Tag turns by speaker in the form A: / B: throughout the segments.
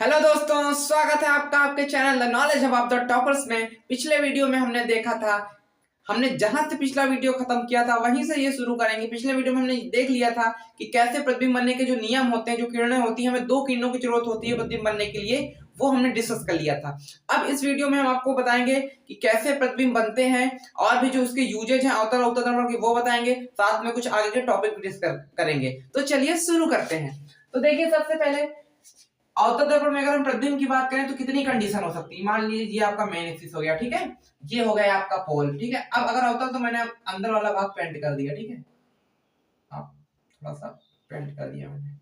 A: Hello दोस्तों, स्वागत है आपका आपके channel the knowledge hub of the toppers में। पिछले वीडियो में हमने देखा था, हमने जहां से पिछला वीडियो खत्म किया था वहीं से ये शुरू करेंगे। पिछले वीडियो में हमने देख लिया था कि कैसे प्रतिबिंब बनने के जो नियम होते हैं, जो किरणें होती हैं, हमें दो किरणों की जरूरत होती है प्रतिबिंब बनने के लिए, वो हमने डिस्कस कर लिया था। अब इस वीडियो में हम आपको बताएंगे कि कैसे प्रतिबिंब बनते हैं और भी जो उसके यूजेज हैं अवतरण उत्तरण के वो बताएंगे, साथ में कुछ आगे के टॉपिक डिस्कस करेंगे। तो चलिए शुरू करते हैं। तो देखिए, सबसे पहले अवतल दर्पण में अगर हम प्रतिबिंब की बात करें तो कितनी कंडीशन हो सकती है। मान लीजिए ये आपका मेन एक्सिस हो गया, ठीक है, ये हो गया आपका पोल, ठीक है। अब अगर अवतल तो मैंने अंदर वाला भाग पेंट कर दिया, ठीक है, आप थोड़ा सा पेंट कर दिया मैंने।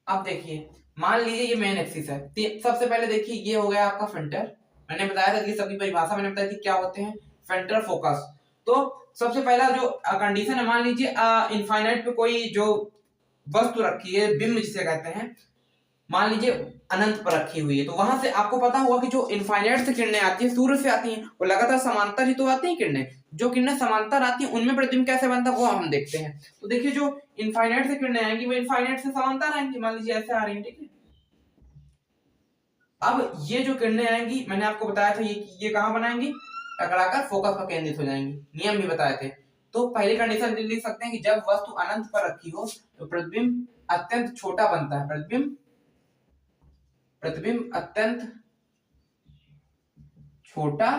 A: अब देखिए, मान लीजिए ये मेन एक्सिस है। सबसे पहले देखिए ये हो गया आपका फ्रंटर। मैंने बताया था कि सभी परिभाषा मैंने बताई थी क्या होते हैं, फ्रंटर फोकस। तो सबसे पहला जो कंडीशन है, मान लीजिए इनफाइनाइट पे कोई जो वस्तु रखी है, बिंब जिसे कहते हैं, मान लीजिए अनंत पर रखी हुई है, तो वहां से आपको पता होगा कि जो इनफाइनाइट से किरणें आती है, सूर्य से आती हैं, वो लगातार समांतर ही तो आती हैं किरणें। जो किरणें समांतर आती हैं उनमें प्रतिबिंब कैसे बनता है वो हम देखते हैं। तो देखिए, जो इनफाइनाइट से किरणें आएंगी वो इनफाइनाइट से समांतर आएंगी। मान लीजिए ऐसे आ रही है, ठीक है। अब ये जो किरणें आएंगी, मैंने आपको बताया था ये कहां बनाएंगी, टकराकर फोकस पर केंद्रित हो जाएंगी। नियम भी बताए थे। तो पहली कंडीशन लिख सकते हैं कि जब वस्तु अनंत पर रखी हो तो प्रतिबिंब अत्यंत छोटा बनता है। प्रतिबिंब अत्यंत छोटा,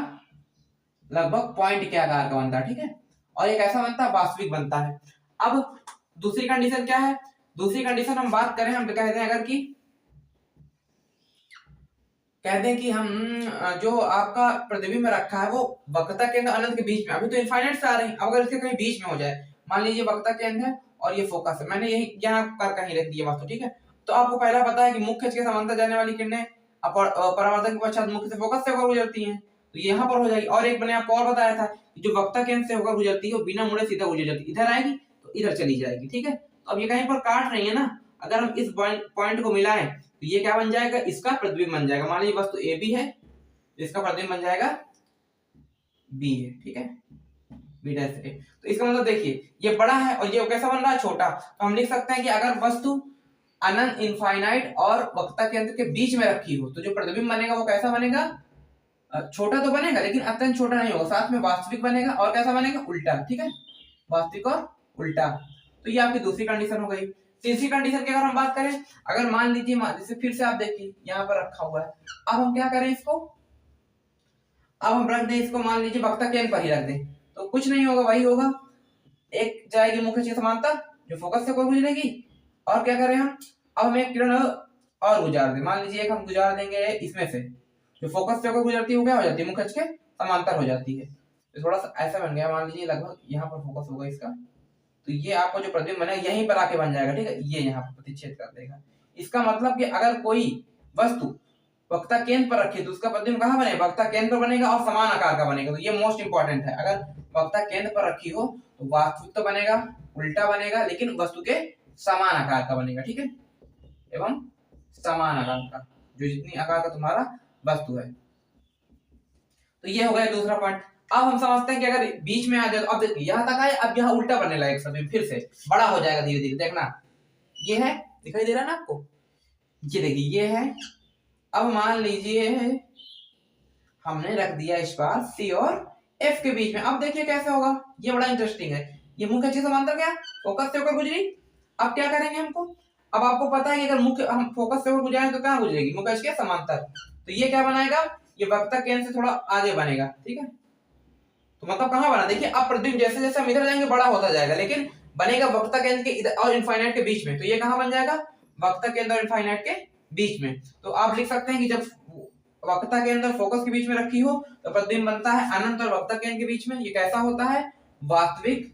A: लगभग पॉइंट के आकार का बनता है, ठीक है। और ये कैसा बनता है, वास्तविक बनता है। अब दूसरी कंडीशन क्या है, दूसरी कंडीशन हम बात करें, हम कहते हैं अगर कि कहते हैं कि हम जो आपका प्रतिबिंब रखा है वो वक्रता केंद्र अनंत के बीच में, अभी तो इनफाइनाइट से आ रही है, अगर इसके कहीं बीच में हो जाए, मान लीजिए वक्रता केंद्र है और ये फोकस है, मैंने यही यहाँ कर कहीं रख दिया वस्तु, ठीक है। तो आपको पहला पता है कि मुख्य अक्ष के समांतर जाने वाली किरणें परावर्तन के पश्चात मुख्य से फोकस से होकर गुजरती हैं, तो यहाँ पर हो जाएगी। और एक मैंने आपको और बताया था कि जो वक्रता केंद्र से होकर गुजरती है वो बिना मुड़े सीधा गुजर जाती है, इधर आएगी तो इधर चली जाएगी, ठीक है। तो अब ये कहीं पर काट रही है ना, अगर हम इस पॉइंट को मिलाएं तो ये क्या बन जाएगा, इसका प्रतिबिंब बन जाएगा। मान लीजिए वस्तु ए बी है, इसका प्रतिबिंब बन जाएगा बी है, ठीक है, बी डैश ए। तो इसका मतलब देखिए, ये बड़ा है और ये कैसा बन रहा है, छोटा। तो हम लिख सकते हैं कि अगर वस्तु अनंत, इनफाइनाइट और वक्रता केंद्र के बीच में रखी हो तो जो प्रतिबिंब बनेगा वो कैसा बनेगा, छोटा तो बनेगा लेकिन अत्यंत छोटा नहीं होगा, साथ में वास्तविक बनेगा। और कैसा बनेगा, उल्टा, ठीक है, वास्तविक और उल्टा। तो ये आपकी दूसरी कंडीशन हो गई। तीसरी कंडीशन की अगर हम बात करें, अगर मान लीजिए, जैसे फिर से आप देखिए यहाँ पर रखा हुआ है, अब हम क्या करें इसको, अब हम रख दें इसको, मान लीजिए वक्रता केंद्र पर ही रख दें, तो कुछ नहीं होगा, वही होगा, एक जाएगी मुख्य अक्ष समांतर जो फोकस से गुजरेगी। और क्या करें हम, अब हम एक किरण और गुजार दें, मान लीजिए एक हम गुजार देंगे इसमें से, जो फोकस से होकर गुजरती है वो क्या हो जाती है, मुख्य अक्ष के समांतर हो जाती है। तो थोड़ा सा ऐसा बन गया, मान लीजिए लगभग यहाँ पर फोकस होगा इसका, तो ये आपको जो प्रतिबिंब बनेगा यहीं पर आके बन जाएगा, ठीक है, ये यहाँ पर प्रतिच्छेद कर देगा। इसका मतलब कि अगर कोई वस्तु वक्रता केंद्र पर रखी तो उसका प्रतिबिंब कहाँ बनेगा, वक्रता केंद्र पर बनेगा और समान आकार का बनेगा। तो ये मोस्ट इंपॉर्टेंट है, अगर वक्रता केंद्र पर रखी हो तो वास्तविक तो बनेगा, उल्टा बनेगा, लेकिन वस्तु के समान आकार का बनेगा, ठीक है, एवं समान आकार का, जो जितनी आकार का तुम्हारा वस्तु है। तो ये हो गया दूसरा पॉइंट। अब हम समझते हैं कि अगर बीच में आ जाए, अब देखिए यहाँ तक आए, अब यहाँ उल्टा बनने लगेगा, सभी फिर से बड़ा हो जाएगा धीरे धीरे, देखना ये है, दिखाई दे रहा है ना आपको, ये देखिए ये है। अब मान लीजिए हमने रख दिया इस बार सी और एफ के बीच में, अब देखिए कैसे होगा, ये बड़ा इंटरेस्टिंग है। ये मुख्य अक्ष समांतर क्या, फोकस से होकर गुजरी। अब क्या करेंगे हमको, अब आपको पता है कि अगर मुख्य हम फोकस से होकर गुजरें तो कहाँ गुजरेगी, मुख्य अक्ष के समांतर। तो ये क्या बनाएगा, ये वक्रता केंद्र से थोड़ा आगे बनेगा, ठीक है। तो मतलब कहां बना, देखिए अब प्रतिबिंब जैसे जैसे हम इधर जाएंगे बड़ा होता जाएगा, लेकिन बनेगा वक्रता केंद्र के इधर और इनफाइनाइट के बीच में। तो ये कहां बन जाएगा, वक्रता केंद्र और इनफाइनाइट के बीच में। तो आप लिख सकते हैं कि जब वक्रता केंद्र और फोकस के बीच में रखी हो तो प्रतिबिंब बनता है अनंत और वक्रता केंद्र के बीच में। ये कैसा होता है, वास्तविक,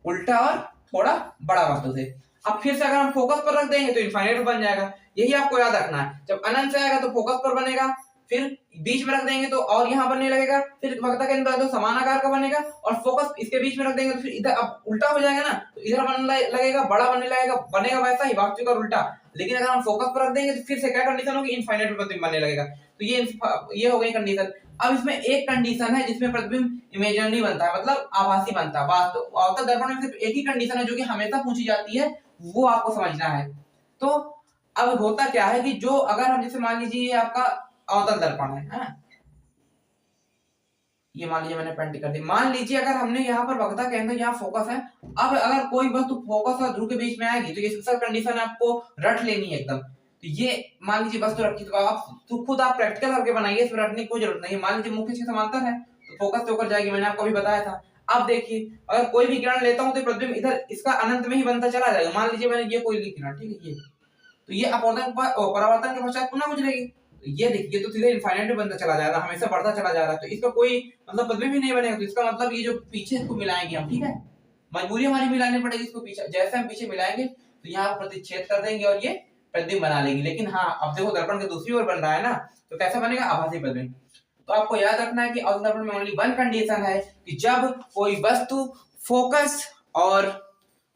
A: उल्टा और थोड़ा बड़ा वस्तु से। अब फिर से अगर हम फोकस पर रख देंगे तो इनफाइनाइट बन जाएगा, यही आपको याद रखना है। जब अनंत से आएगा तो फोकस पर बनेगा, फिर बीच में रख देंगे तो और यहाँ बनने लगेगा, फिर वक्रता केंद्र तो समान आकार का बनेगा, और फोकस इसके बीच में रख देंगे तो फिर इधर अब उल्टा हो जाएगा ना, तो इधर बनने लगेगा, बड़ा बनने लगेगा, बनेगा वैसा ही वास्तविक और उल्टा। लेकिन अगर हम फोकस पर रख देंगे तो फिर से क्या कंडीशन होगी, इनफाइनाइट प्रतिबिंब बनने लगेगा। तो ये हो गई कंडीशन। अब इसमें एक कंडीशन है जिसमें प्रतिबिंब इमेजिनरी बनता है, मतलब आभासी बनता है। वास्तव अवतल दर्पण में सिर्फ एक ही कंडीशन है जो कि हमेशा पूछी जाती है, वो आपको समझना है। तो अब होता क्या है कि जो अगर हम जैसे मान लीजिए आपका अवतल दर्पण है, ये मान लीजिए मैंने पेंट कर दी। मान लीजिए अगर हमने यहाँ पर वक्रता केंद्र यहाँ फोकस है, अब अगर कोई वस्तु फोकस और ध्रुव के बीच में आएगी तो ये स्पेशल कंडीशन आपको रट लेनी है एकदम। तो ये मान लीजिए वस्तु रखी, तो आप तो खुद आप प्रैक्टिकल करके बनाइए, इसमें रटने की कोई जरूरत नहीं है। मान लीजिए मुख्य अक्ष समांतर है तो फोकस से होकर जाएगी, मैंने आपको अभी बताया था। अब देखिए अगर कोई भी किरण लेता हूँ तो प्रतिबिंब इधर इसका अनंत में ही बनता चला जाएगा। मान लीजिए मैंने ये कोई ली किरण, ठीक है, ये तो ये अपवर्तन परावर्तन के पश्चात पुनः गुजरेगी, ये देखिए तो सीधे इनफाइनाइट में बनता चला जा रहा है, हमेशा बढ़ता चला जा रहा है। तो इसका कोई मतलब प्रतिबिंब भी नहीं बनेगा। तो इसका मतलब ये जो पीछे इसको मिलाएंगे हम, ठीक है, मजबूरी हमारी मिलानी पड़ेगी इसको पीछे। जैसे हम पीछे मिलाएंगे तो यहाँ प्रतिच्छेद कर देंगे और ये प्रतिबिंब बना लेंगे। लेकिन हाँ अब देखो दर्पण के दूसरी ओर बन रहा है ना, तो कैसा बनेगा, आभासी प्रतिबिंब। तो आपको याद रखना है कि अवतल दर्पण में ओनली वन कंडीशन है कि जब कोई वस्तु फोकस और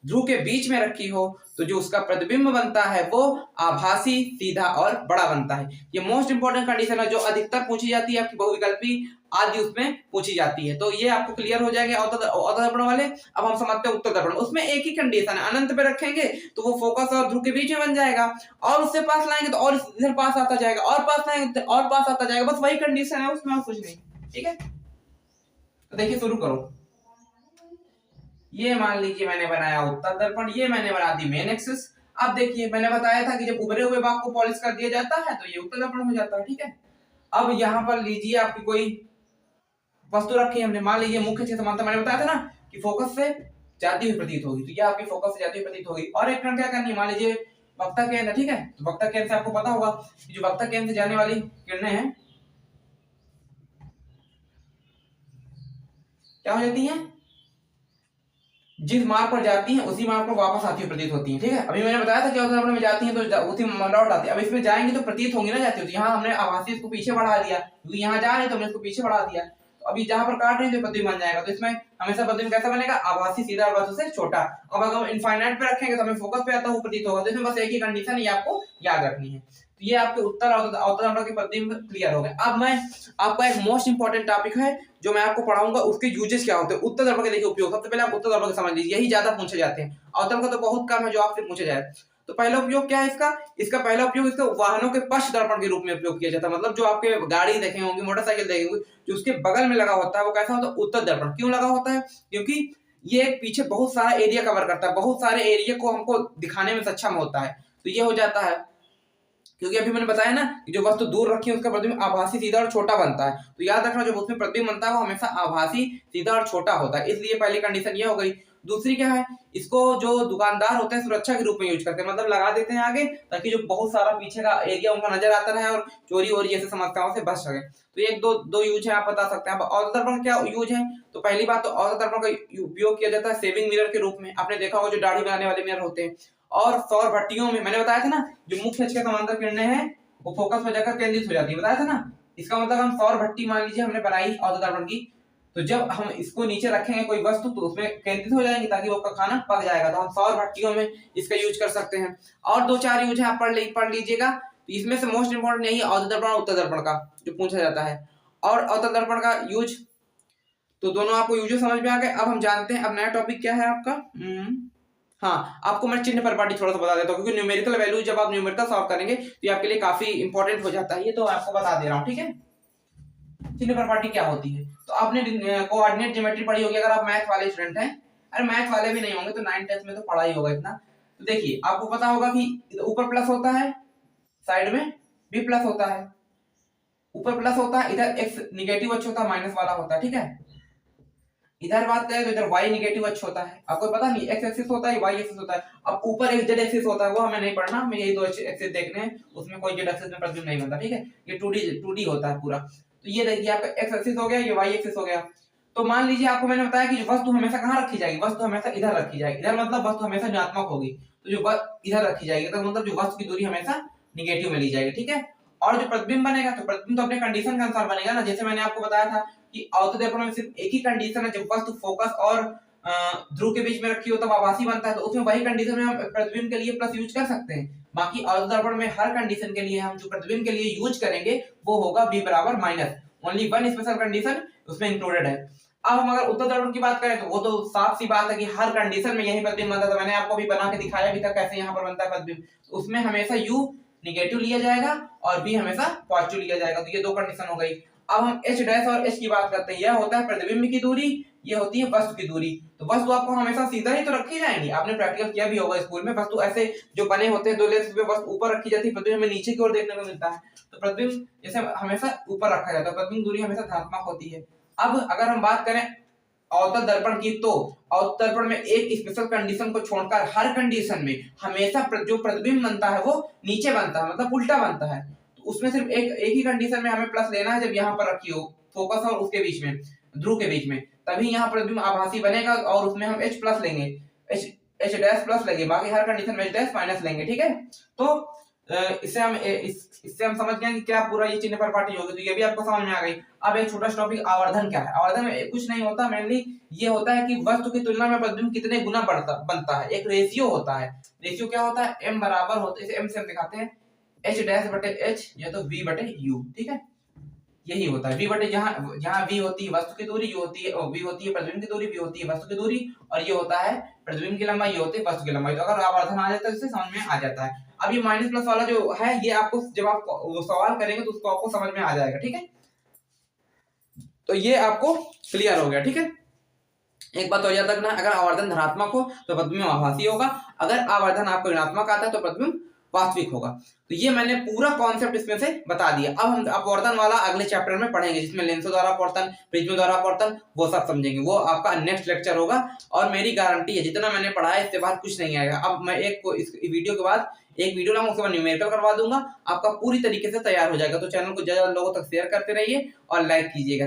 A: ध्रुव के बीच में रखी हो तो जो उसका प्रतिबिंब बनता है वो आभासी, सीधा और बड़ा बनता है। ये मोस्ट इंपोर्टेंट कंडीशन है जो अधिकतर पूछी जाती है, आपकी बहुविकल्पी आदि उसमें पूछी जाती है। तो ये आपको क्लियर हो जाएगा अवतल दर्पण वाले। अब हम समझते हैं उत्तल दर्पण। उसमें एक ही कंडीशन है, अनंत पे रखेंगे तो वो फोकस और ध्रुव के बीच में बन जाएगा, और उससे पास लाएंगे तो और इधर पास आता जाएगा, और पास लाएंगे तो और पास आता जाएगा। बस वही कंडीशन है उसमें, और कुछ नहीं, ठीक है। तो देखिए शुरू करो। ये मान लीजिए मैंने बनाया उत्तल दर्पण, ये मैंने बना दी मेन एक्सिस। अब देखिए मैंने बताया था कि जब उभरे हुए भाग को पॉलिश कर दिया जाता है तो ये उत्तल दर्पण हो जाता है, ठीक है। अब यहाँ पर लीजिए आपकी कोई वस्तु रखी हमने, मान लीजिए मुख्य अक्ष समांतर, मैंने बताया था ना कि फोकस से जाती हुई प्रतीत होगी, तो ये आपकी फोकस से जाती हुई प्रतीत होगी। और एक किरण क्या करनी है, मान लीजिए वक्ता केंद्र, ठीक है, तो वक्ता केंद्र से आपको पता होगा कि जो वक्ता केंद्र से जाने वाली किरणें हैं क्या हो जाती हैं, जिस मार्ग पर जाती हैं उसी मार्ग पर वापस आती हुई प्रतीत होती हैं, ठीक है। अभी मैंने बताया था कि अवतल दर्पण में जाती हैं तो उसी लौट आती है। अब इसमें जाएंगे तो प्रतीत होंगी ना जाती हुई, तो यहाँ हमने आभासी इसको पीछे बढ़ा दिया, क्योंकि यहाँ जा रहे हैं तो हमने इसको पीछे बढ़ा दिया। तो अभी जहां पर काट रहे हैं तो प्रतिबिंब बन जाएगा। तो इसमें हमेशा प्रतिबिंब कैसा बनेगा, आभासी, सीधा और वस्तु से छोटा। अब अगर हम इनफाइनाइट पे रखेंगे तो हमें फोकस पे आता हुआ प्रतीत होगा। तो इसमें बस एक ही कंडीशन ये आपको याद रखनी है। तो ये आपके उत्तर अवतल दर्पण के प्रतिबिंब क्लियर हो गए। अब मैं आपका एक मोस्ट इंपोर्टेंट टॉपिक है जो मैं आपको पढ़ाऊंगा, उसके यूजेस क्या होते हैं, उत्तल दर्पण के देखिए उपयोग। सबसे पहले आप उत्तल दर्पण समझ लीजिए, यही ज्यादा पूछे जाते हैं। अवतल का तो बहुत कम है जो आपसे पूछे जाए। तो पहला उपयोग क्या है इसका पहला उपयोग इसका वाहनों के पश्च दर्पण के रूप में उपयोग किया जाता है। मतलब जो आपके गाड़ी देखे होंगे, मोटरसाइकिल देखे होंगे, जो उसके बगल में लगा होता है वो कैसा होता है, उत्तल दर्पण। क्यों लगा होता है, क्योंकि ये पीछे बहुत सारा एरिया कवर करता है, बहुत सारे एरिया को हमको दिखाने में सक्षम होता है। तो ये हो जाता है, क्योंकि अभी मैंने बताया ना कि जो वस्तु दूर रखी है उसका प्रतिबिंब आभासी, सीधा और छोटा बनता है। तो याद रखना जो उसमें प्रतिबिंब बनता है वो हमेशा आभासी, सीधा और छोटा होता है। इसलिए पहली कंडीशन ये हो गई। दूसरी क्या है, इसको जो दुकानदार होते हैं सुरक्षा के रूप में यूज करते हैं, मतलब लगा देते हैं आगे ताकि जो बहुत सारा पीछे का एरिया उनका नजर आता रहे और चोरी और जैसे समस्याओं से बच सके। तो एक दो यूज है, आप बता सकते हैं। अब अवतल दर्पण का क्या यूज है, तो पहली बात तो अवतल दर्पण का उपयोग किया जाता है सेविंग मिरर के रूप में। आपने देखा होगा जो दाढ़ी बनाने वाले मिरर होते हैं। और सौर भट्टियों में मैंने बताया था ना जो मुख्य अक्ष के समांतर किरणें हैं वो फोकस में जाकर केंद्रित हो जाती है, बताया था ना। इसका मतलब हम सौर भट्टी मान लीजिए हमने बनाई अवतल दर्पण की, तो जब हम इसको नीचे रखेंगे कोई वस्तु तो उसमें केंद्रित हो जाएंगे ताकि वो खाना पक जाएगा। तो हम सौर भट्टियों में इसका यूज कर सकते हैं। और दो चार यूज है, आप पढ़ लीजिएगा। तो इसमें से मोस्ट इंपोर्टेंट यही अवतल दर्पण और उत्तल दर्पण का जो पूछा जाता है। और अवतल दर्पण का यूज तो दोनों आपको यूज समझ में आ गए। अब हम जानते हैं अब नया टॉपिक क्या है आपका। हाँ, आपको मैं चिन्ह परिपाटी थोड़ा सा बता देता हूँ, क्योंकि न्यूमेरिकल वैल्यू जब आप न्यूमेरिकल सॉल्व करेंगे तो ये आपके लिए काफी इंपॉर्टेंट हो जाता है। ये तो आपको बता दे रहा हूँ, ठीक है। चिन्ह परिपाटी क्या होती है, तो आपने कोऑर्डिनेट ज्योमेट्री पढ़ी होगी अगर आप मैथ वाले स्टूडेंट हैं। अरे मैथ वाले भी नहीं होंगे तो 9th 10th में तो पढ़ा ही होगा इतना। तो देखिए आपको पता होगा कि ऊपर प्लस होता है, साइड में भी प्लस होता है। ऊपर प्लस होता है, इधर एक्स निगेटिव अक्ष होता है, माइनस वाला होता है, ठीक है। इधर बात करें तो इधर y निगेटिव अक्ष होता है। आपको पता नहीं x एक्सिस होता है, y एक्सिस होता है। अब ऊपर एक z एक्सिस होता है, वो हमें नहीं पढ़ना, हमें यही दो एक्सिस देखने हैं, उसमें कोई z एक्सिस में प्रतिबिंब नहीं बनता, ठीक है। ये 2D होता है पूरा। तो ये देखिए आपका x एक्सिस हो गया, ये y एक्सिस हो गया। तो मान लीजिए आपको मैंने बताया कि वस्तु हमेशा कहाँ रखी जाएगी, वस्तु हमेशा इधर रखी जाएगी। इधर मतलब वस्तु हमेशा ऋणात्मक होगी, तो जो इधर रखी जाएगी तो मतलब जो वस्तु की दूरी हमेशा निगेटिव में ली जाएगी, ठीक है। और जो प्रतिबिंब बनेगा तो प्रतिबिंब तो अपने कंडीशन के अनुसार बनेगा ना। जैसे मैंने आपको बताया था कि अवतल दर्पण में सिर्फ एक ही कंडीशन है, जब वस्तु फोकस और ध्रुव के बीच में रखी हो तब आभासी बनता है, तो उसमें वही कंडीशन में हम प्रतिबिंब के लिए प्लस यूज कर सकते हैं। बाकी अवतल दर्पण में हर कंडीशन के लिए हम जो प्रतिबिंब के लिए यूज करेंगे वो होगा b बराबर minus. Only one special condition उसमें इंक्लूडेड है। अब हम अगर उत्तर दर्पण की बात करें तो वो तो साफ सी बात है कि हर कंडीशन में यही प्रतिबिंब बनता था। मैंने आपको भी बना के दिखाया भी था कैसे यहाँ पर बनता है प्रतिबिंब। तो उसमें हमेशा u निगेटिव लिया जाएगा और b हमेशा पॉजिटिव लिया जाएगा। तो ये दो कंडीशन हो गई। अब हम h डैश और h की बात करते हैं। यह होता है प्रतिबिंब की दूरी, ये होती है वस्तु की दूरी। तो वस्तु आपको हमेशा सीधा ही तो रखी जाएंगी, आपने प्रैक्टिकल किया भी होगा स्कूल में। वस्तु ऐसे जो बने होते हैं दो लेंस पे वस्तु ऊपर रखी जाती है, प्रतिबिंब हमें नीचे की ओर देखने को मिलता है। तो प्रतिबिंब जैसे हमेशा ऊपर रखा जाता है, प्रतिबिंब दूरी हमेशा धनात्मक होती है। अब अगर हम बात करें अवतल दर्पण की, तो अवतल दर्पण में एक स्पेशल कंडीशन को छोड़कर हर कंडीशन में हमेशा जो प्रतिबिंब बनता है वो नीचे बनता है, मतलब उल्टा बनता है। तो उसमें सिर्फ एक ही कंडीशन में हमें प्लस लेना है, जब यहाँ पर रखी हो फोकस और उसके बीच में, ध्रुव के बीच में, तभी यहाँ प्रतिबिंब आभासी बनेगा और उसमें हम H प्लस लेंगे, H डैश प्लस लेंगे, बाकी हर कंडीशन में H डैश माइनस लेंगे। ठीक है, तो इससे हम समझ गए कि क्या पूरा ये चिन्ह परिपाटी होगी। तो ये भी आपको समझ में आ गई। अब एक छोटा सा टॉपिक, आवर्धन क्या है। आवर्धन में कुछ नहीं होता, मेनली ये होता है कि वस्तु की तुलना में प्रतिबिंब कितने गुना बनता है। एक रेशियो होता है। रेशियो क्या होता है, m बराबर होता है, इसे m से हम दिखाते हैं, h डैश बटे h या तो v बटे u। ठीक है, यही होता है v बटे, जहां v होती है वस्तु की दूरी, u होती है v होती है प्रतिबिंब की दूरी, v होती है वस्तु की दूरी, और ये होता है प्रतिबिंब की लंबाई, ये होती है वस्तु की लंबाई। तो अगर आवर्धन आ जाता है इससे समझ में आ जाता है। अब ये माइनस प्लस वाला जो है, ये आपको जब आप वो सवाल करेंगे तो उसको आपको समझ में आ जाएगा। ठीक है, तो ये आपको क्लियर हो गया। ठीक है, एक बात और याद रखना, अगर आवर्धन धनात्मक हो तो प्रतिबिंब आभासी होगा, अगर आवर्धन आपको ऋणात्मक आता है तो प्रतिबिंब वास्तविक होगा। तो ये मैंने पूरा कॉन्सेप्ट इसमें से बता दिया। अब हम अपवर्तन वाला अगले चैप्टर में पढ़ेंगे, जिसमें लेंसों द्वारा अपवर्तन, प्रिज्मों द्वारा अपवर्तन, वो सब समझेंगे। वो आपका नेक्स्ट लेक्चर होगा और मेरी गारंटी है जितना मैंने पढ़ा है इसके बाद कुछ नहीं आएगा। अब मैं इस वीडियो के बाद एक वीडियो लाऊंगा, उसके बाद न्यूमेरिकल करवा दूंगा, आपका पूरी तरीके से तैयार हो जाएगा। तो चैनल को ज्यादा लोगों तक शेयर करते रहिए और लाइक कीजिएगा।